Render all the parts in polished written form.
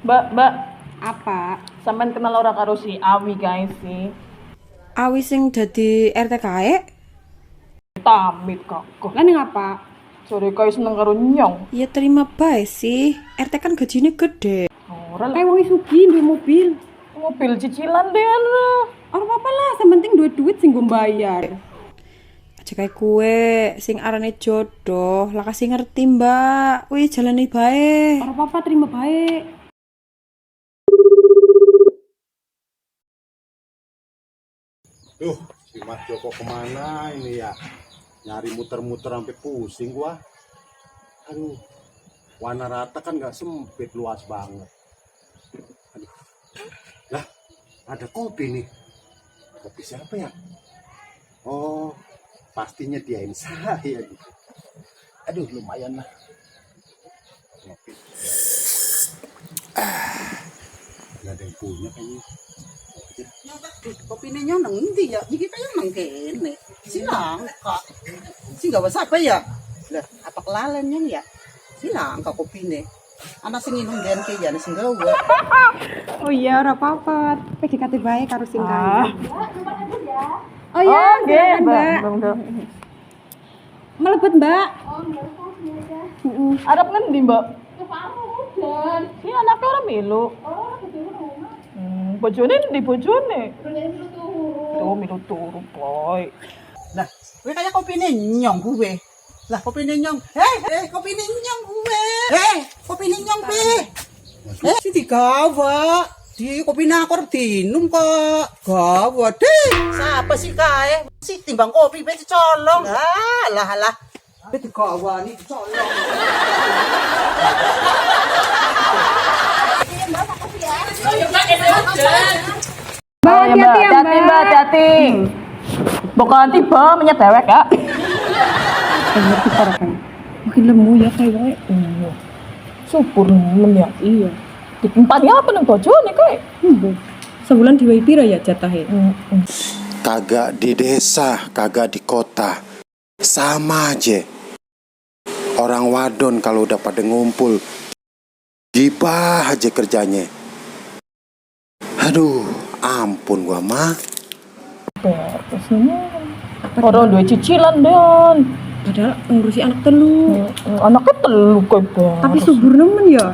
Mbak, Apa? sampean kenal ora karo si Awi guys sih? Awi sing dadi RT kae? Tamit kakak. Lah ning apa? Sore kae seneng karo nyong. Ya terima bae sih. RT kan gajine gede. Ora lah, Kayak wong sugih duwe mobil. mobil cicilan deh. Ora apa-apa lah, sing penting duwe duit sing nggo bayar. Aja kayak kue sing arane jodoh, lah kasih ngerti, Mbak. Wih, jalani bae. Ora apa-apa, terima bae. Duh, si Mas Joko kemana ini ya? Nyari muter-muter sampai pusing gua. Aduh, warna rata kan nggak sempit, luas banget. Aduh. Lah, ada kopi nih. Kopi siapa ya? Oh, pastinya diain saya gitu. Aduh, lumayan lah. Kopi. Nggak ada yang punya kayaknya. Kopi ini nang ndi ya? Iki kaya nang kene. Silang kak. Si gak apa ya? Lah, apa kelalen ya? Silang kak kopi ini. Anak sing inung gen ke ya sing gawe. Oh iya, ora apa-apa. PDKT bae karo sing Ah. kaya. Oh iya, silakan, Mbak. Melebet, Mbak. Arep ngendi, Mbak? Si anaknya orang melu. Bojone ndi bojone? Oh, milu turu, boy. Lah, kowe kaya kopi ini nyong gue. Lah kopi ini nyong. Kopi ini nyong gue. Kopi ini nyong pe. Si digawa. Di kopi ini aku arep dinum kok. Gawa deh. Siapa sih kae? Si timbang kopi pe colong. Lah. Pe digawa ni colong. Oh ya Mbak, hati-hati Mbak, hati-hati. Bukan tiba menyet dewek ya. Ngerti para kan. Makin lemu ya kayak wae. Iya. Subur nemen ya. Iya. Di tempatnya apa nih bojone kayak? Sebulan diwai pira ya jatahe? Kagak di desa, kagak di kota. Sama aja. Orang wadon kalau udah pada ngumpul, gibah aja kerjanya. Aduh, ampun gua mah. Orang dua cicilan dan Padahal ngurusi anak telu. anaknya telu kayak Tapi subur nemen ya.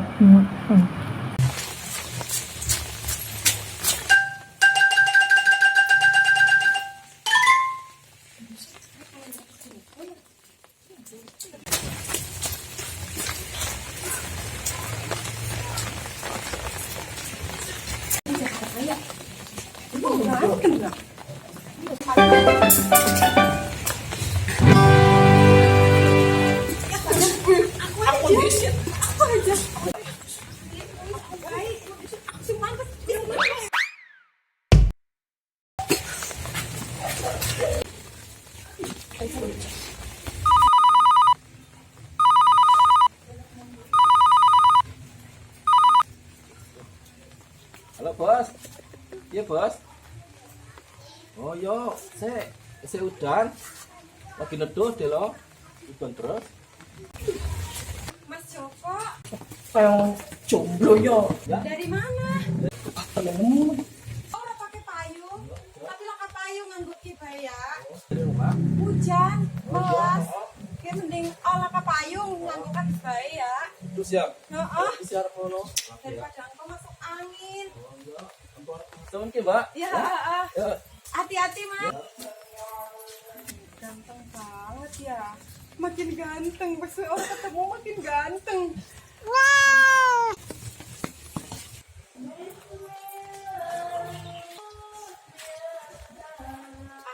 Halo bos, iya bos. Oh yo, saya udan, lagi neduh deh lo, udan terus. Mas Joko, kayak jomblo yo. dari mana? Belum. Ora pakai payung, tapi laka payung nganggo kibaya. Dari rumah. Hujan, melas. Kayak mending laka payung nganggo kibaya. Terus ya, Heeh, siar kono. daripada engkau masuk angin. Temen ke mbak? Ya, heeh. Ya. Hati-hati, Mas. Ganteng banget ya. Makin ganteng, pas orang ketemu makin ganteng. Wow.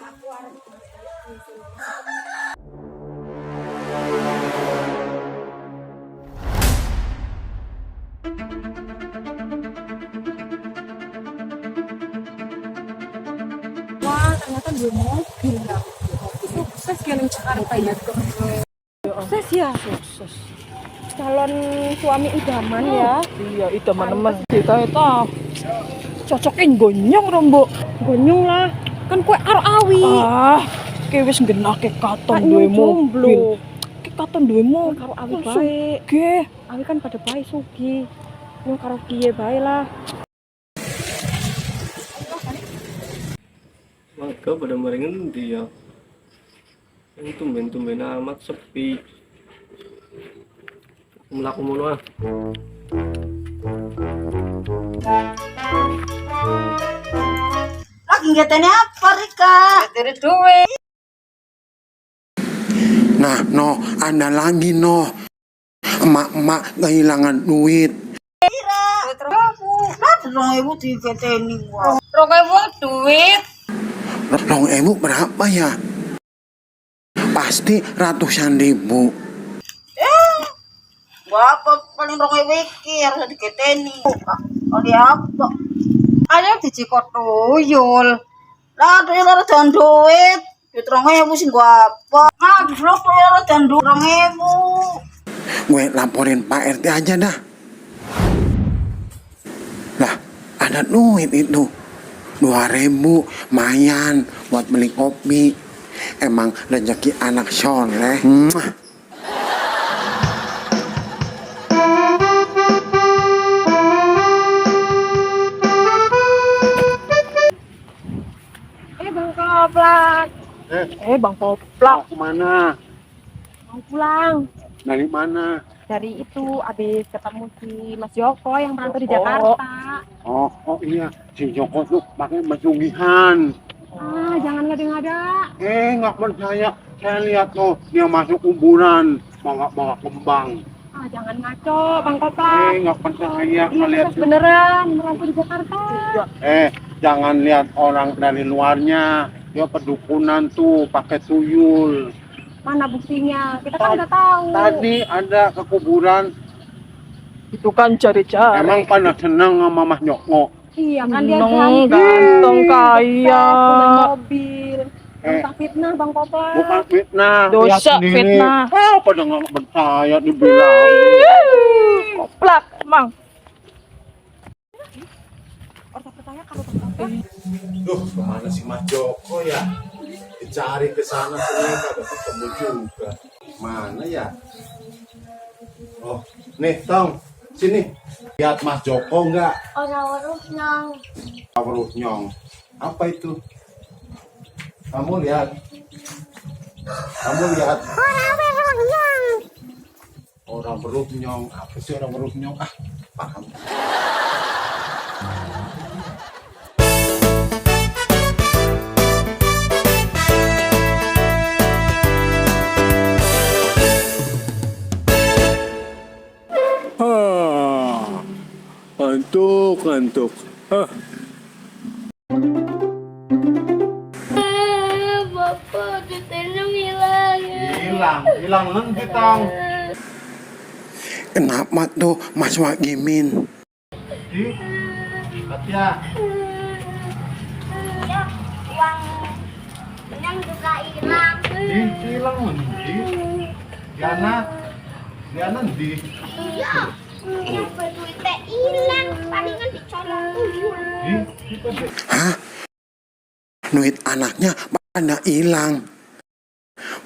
Aku harus Wah, ternyata gue mobil ya. Sukses kalian Jakarta ya. sukses ya. Sukses. Calon suami idaman ya. Iya, itu teman-teman kita itu cocokin gonyong rombok. Gonyong lah. Kan kue karo awi. Kayak wis genake katon Pak duwe jomblo. mobil. Ki katon duwe mobil Karo awi bae. Ge. Awi kan pada bae sugi. Yang karo kiye bae lah. Warga pada maringan dia. Yang tumben-tumben amat sepi. Melaku mono ah. Lagi ngetene apa Rika? Dari duit. Nah, no, ada lagi no. Emak-emak kehilangan duit. Lah ibu diketeni wae. Duit. Rong ibu berapa ya? Pasti ratusan ribu. Bapak paling rong iki harus diketeni. Oli apa? Ayo dicikot tuyul. Lah tuyul ora dan duit. Duit 2.000 sing gua apa? Ah, disuruh tuyul ora dan 2.000. Gue laporin Pak RT aja dah. Lah, ada duit itu. 2.000 mayan buat beli kopi. Emang rezeki anak soleh. Bang Koplak. Bang Koplak. Mau kemana? Mau pulang. Dari mana? Dari itu habis ketemu si Mas Joko yang merantau di Jakarta. Oh iya, si Joko tuh pakai pesugihan. Jangan ngada-ngada. Nggak percaya. Saya lihat tuh dia masuk kuburan, bawa kembang. Jangan ngaco, Bang Koplak. Nggak percaya Iya, ngeliat sukses beneran merantau di Jakarta. Jangan lihat orang dari luarnya. Dia pedukunan tuh pakai tuyul. Mana buktinya? Kita kan udah tahu. Tadi ada ke kuburan. Itu kan cari-cari. Emang pada senang sama Mas Joko. Iya kan dia Ganteng kaya. punya mobil. Bukan fitnah Bang Koplak. Bukan fitnah. Dosa lihat sendiri. fitnah. Pada nggak percaya dibilang. Koplak, emang. Orang pertanyaan kalau Bang Koplak. Duh, kemana si Mas Joko ya? Dicari ke sana sini kagak ketemu juga. Mana ya? Oh, nih Tong, sini. Lihat Mas Joko enggak? Orang nyong. Apa itu? Kamu lihat. Orang nyong. Apa sih orang nyong? Paham. Kantuk. Bapak duitnya hilang. Hilang nanti Tong. Kenapa tuh Mas Wagimin? Katya. Uang yang juga hilang. Hilang nanti. Diana di. Iya. Yang berduitnya hilang. Palingan dicolong tuyul. Hah? Duit anaknya pada hilang.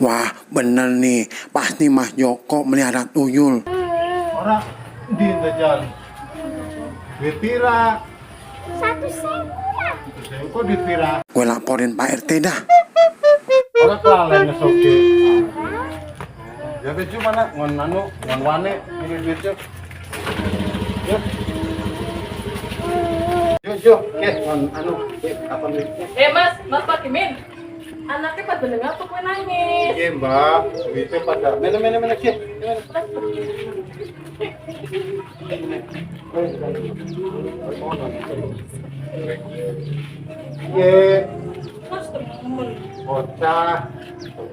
Wah, bener nih. Pasti Mas Joko melihara tuyul. Orang di jalan. Duit pira. 1.000 lah. Kok duit pira? Gue laporin Pak RT dah. Orang kelalen ngesoke. Ya becu mana? Ngon wane. Ini becu. Yuk, apa duitnya? Mas Pak Kimin. Anaknya pada dengar tuh kue nangis. Iya mbak, duitnya pada mana sih? Iya, bocah,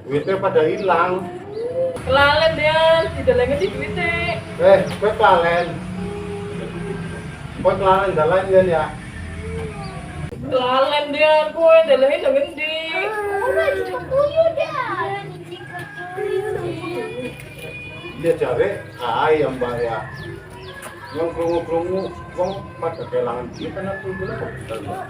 duitnya pada hilang. Kelalen dia, tidak lagi di duitnya. Gue kelalen. Gue kelalen jalan ya. Kelalen dia, kue dalangnya jangan di. Udah cukup tuyul dah. Iya cari ayam mbak ya. Yang kerungu-kerungu, wong pada kehilangan duit kan aku dulu kok bisa mbak.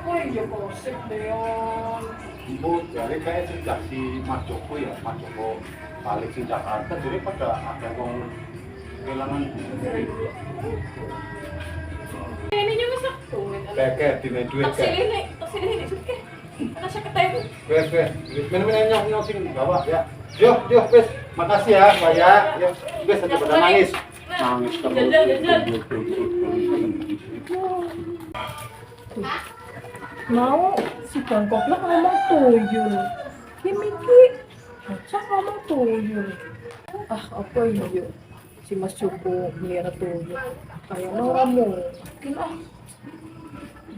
Oh iya gosip Leon. Ibu jadi kayak sejak si Mas Joko ya, Mas Joko balik ke Jakarta, jadi pada ada wong kehilangan duit. Ini juga satu. Kayak duit Taksi kayak. ini, oke. Karena saya ketemu. Wes, minum nyok sing bawa ya. Yuk, wes. Makasih ya, Mbak ya. Yuk, wes aja pada nangis. Nangis terus. Mau si Bangkoknya ngomong tuyul. Miki, bocah ngomong tuyul. Ah, apa iya? Si Mas Joko melihara tuyul. Kayaknya orang mungkin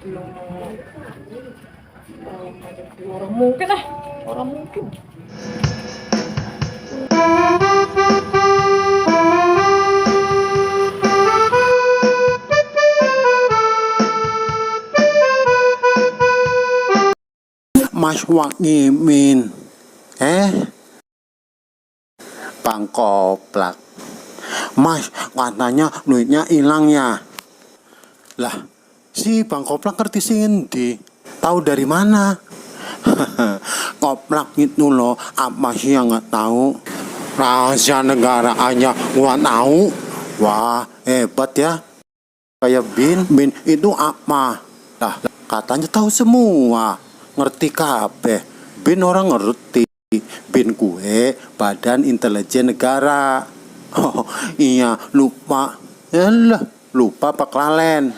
Belum. Orang mungkin orang mungkin. Mas Wagimin. Bang Koplak. Mas, katanya duitnya hilang ya. Lah, si Bang Koplak ngerti sih ngendi? Tahu dari mana? Koplak itu loh, apa sih yang nggak tahu? Rahasia negara aja gua tahu. Wah, hebat ya. Kayak Bin itu apa? Lah, katanya tahu semua. Ngerti kabeh. Bin orang ngerti. Bin gue Badan Intelijen Negara. Oh iya, lupa. Yalah, lupa Pak Lalen.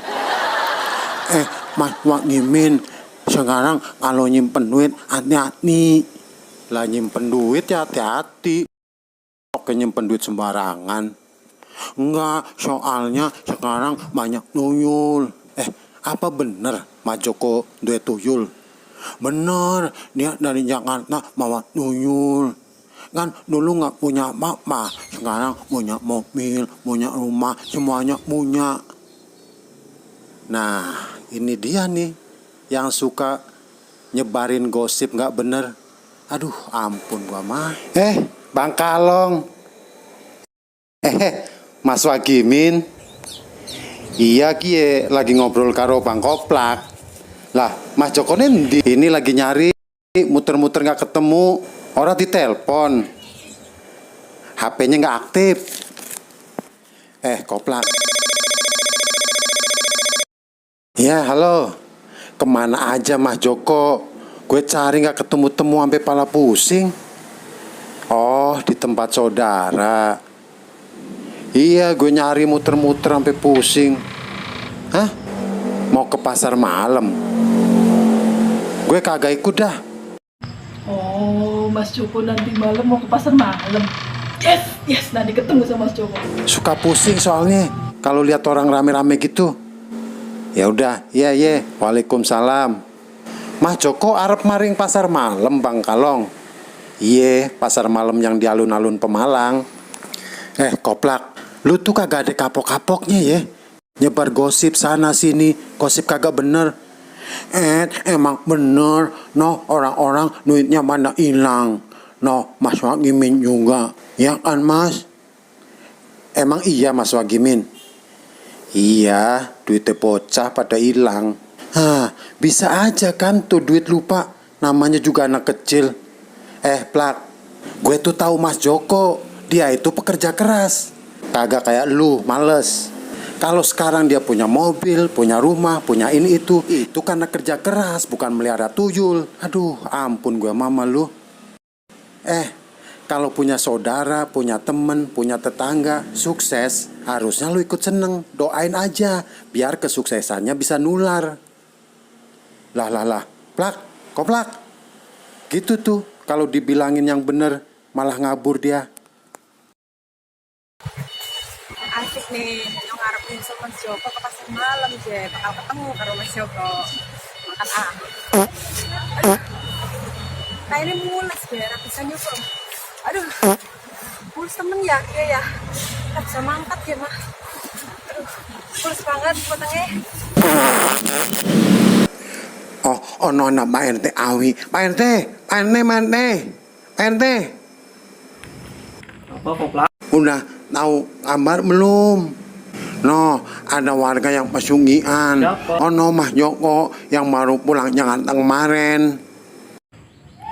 Mas Wagimin, sekarang kalau nyimpen duit hati-hati. Lah nyimpen duit ya hati-hati. Oke, nyimpen duit sembarangan. Enggak, soalnya sekarang banyak tuyul. Apa bener Mas Joko duit tuyul? Bener, dia dari Jakarta bawa tuyul. Kan dulu nggak punya apa-apa, sekarang punya mobil, punya rumah, semuanya punya. Nah, ini dia nih yang suka nyebarin gosip nggak bener. Aduh, ampun gua mah. Bang Kalong. Mas Wagimin. Iya kie lagi ngobrol karo Bang Koplak. Lah, Mas Joko nendi? Ini lagi nyari, muter-muter nggak ketemu. Orang ditelepon, HP-nya nggak aktif. Koplak. Ya, halo. Kemana aja Mas Joko? Gue cari nggak ketemu-temu sampai pala pusing. Oh, di tempat saudara. Iya, gue nyari muter-muter sampai pusing. Hah? Mau ke pasar malam? Gue kagak ikut dah. Oh, Mas Joko nanti malam mau ke pasar malam. Yes, nanti ketemu sama Mas Joko. Suka pusing soalnya kalau lihat orang rame-rame gitu. Ya udah, iya. Waalaikumsalam. Mas Joko arep maring pasar malam Bang Kalong. Iya, pasar malam yang di alun-alun Pemalang. Koplak, lu tuh kagak ada kapok-kapoknya ya. Nyebar gosip sana sini, gosip kagak bener. Emang bener, orang-orang duitnya mana hilang. Mas Wagimin juga, ya kan Mas? Emang iya Mas Wagimin? Iya, duitnya bocah pada hilang. Bisa aja kan tuh duit lupa, namanya juga anak kecil. Plak, gue tuh tahu Mas Joko, dia itu pekerja keras. Kagak kayak lu, males. Kalau sekarang dia punya mobil, punya rumah, punya ini itu karena kerja keras, bukan melihara tuyul. Aduh, ampun gue mama lu. Kalau punya saudara, punya temen, punya tetangga, sukses, harusnya lu ikut seneng. Doain aja, biar kesuksesannya bisa nular. Lah, Plak, Koplak. Gitu tuh, kalau dibilangin yang bener, malah ngabur dia. Asik nih, yang ngarepin sama Mas Joko ke pasar malam je, bakal ketemu karo Mas Joko. Makan Aduh, kayak ini mules deh, bisa nyukur. Aduh, mules temen ya, ya. Gak bisa mangkat ya mah. Aduh, mules banget potongnya. No, Pak RT awi. Pak RT. Apa koplak? Udah tahu kabar belum? No, ada warga yang pesugihan. Siapa? Oh no, Mas Joko yang baru pulang Jakarta kemarin.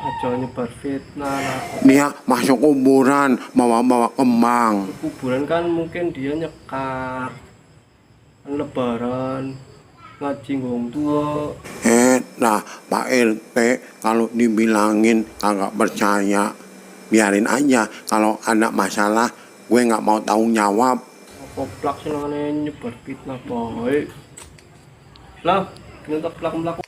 Aja nyebar fitnah lah. Dia masuk kuburan bawa-bawa kembang. Kuburan kan mungkin dia nyekar. Kan lebaran. Ngaji ngomong tua. Nah Pak RT kalau dibilangin kagak percaya, biarin aja. Kalau ada masalah gue nggak mau tanggung jawab. Koplak senengane nyebar fitnah bae. Lah, kita plak mlaku.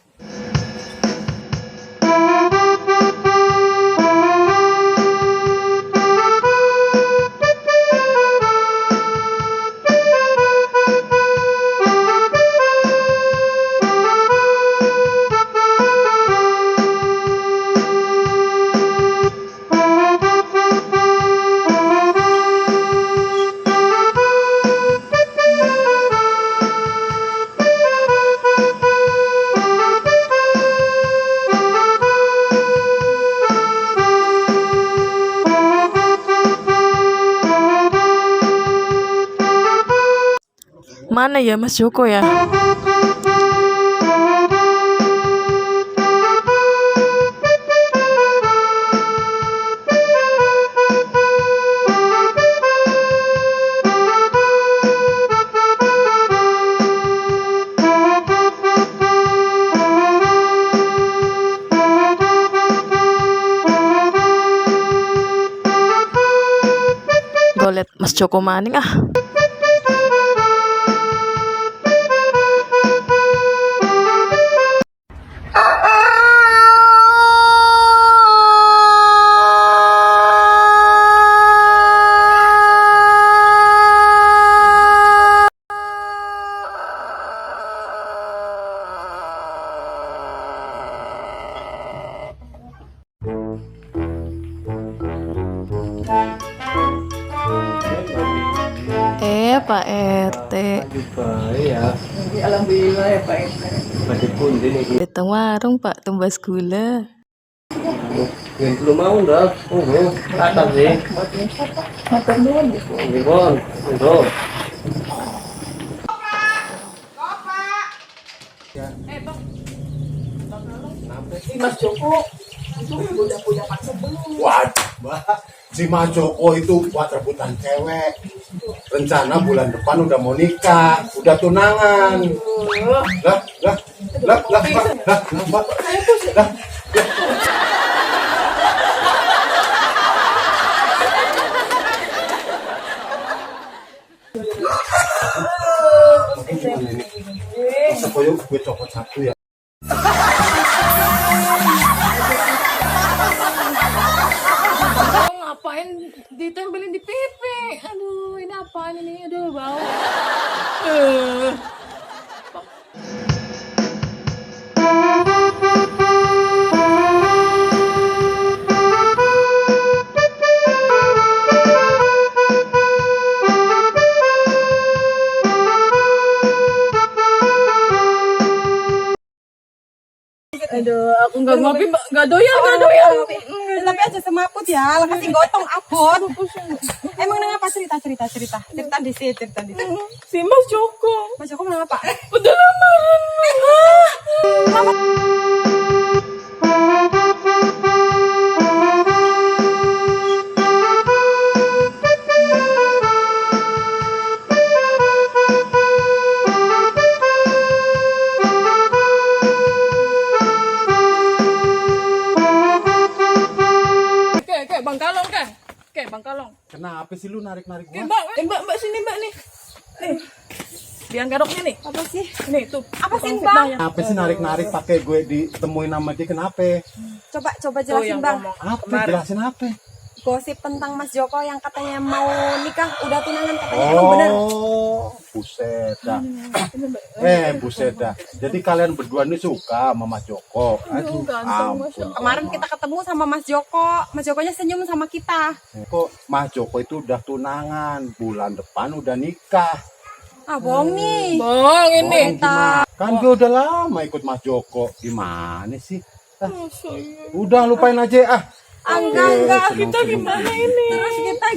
Mana ya Mas Joko ya? Golet Mas Joko maning ah. Pak RT. Aduh bae ya. Alhamdulillah ya Pak RT. Badhe pundi niki? Datang warung Pak, tumbas gula. Yen belum mau ndak. Oh, atas sih. Matur nuwun. Nggih, Bon. Nggih. Mas Joko itu udah punya pacar belum? Waduh, si Mas Joko itu buat rebutan cewek. Rencana bulan depan udah mau nikah, udah tunangan. Mbak. Masa koyo gue copot satu ya. Ngapain ditempelin di pipi? Aduh, ini apaan ini? Aduh, bau. Aduh, aku nggak ngopi, nggak doyan. Tapi aja semaput ya, lah kasih gotong abot. Emang nang apa cerita di sini. Si Mas Joko Mas Joko nang apa? udah lamaran. Bang Kalong. Kenapa sih lu narik-narik gua? Mbak sini Mbak nih. Nih. Biang garoknya nih. Apa sih? Nih tuh. Apa sih, Tukang Bang? fitnahnya. Kenapa sih narik-narik pakai gue ditemuin sama dia kenapa? Coba Tuh yang jelasin Bang. ngomong Apa? kemarin. Jelasin apa? Gosip tentang Mas Joko yang katanya mau nikah, udah tunangan katanya. Emang bener? Buset dah. Buset dah. Jadi kalian berdua ini suka sama Mas Joko. Aduh, ganteng, Mas ampun. Kemarin kita ketemu sama Mas Joko. Mas Jokonya senyum sama kita. Kok Mas Joko itu udah tunangan, bulan depan udah nikah. Ah, bohong nih. Bang ini. Gimana? Kan gue udah lama ikut Mas Joko. Gimana sih? Udah lupain aja ah. Enggak. Seneng-seneng. Terus kita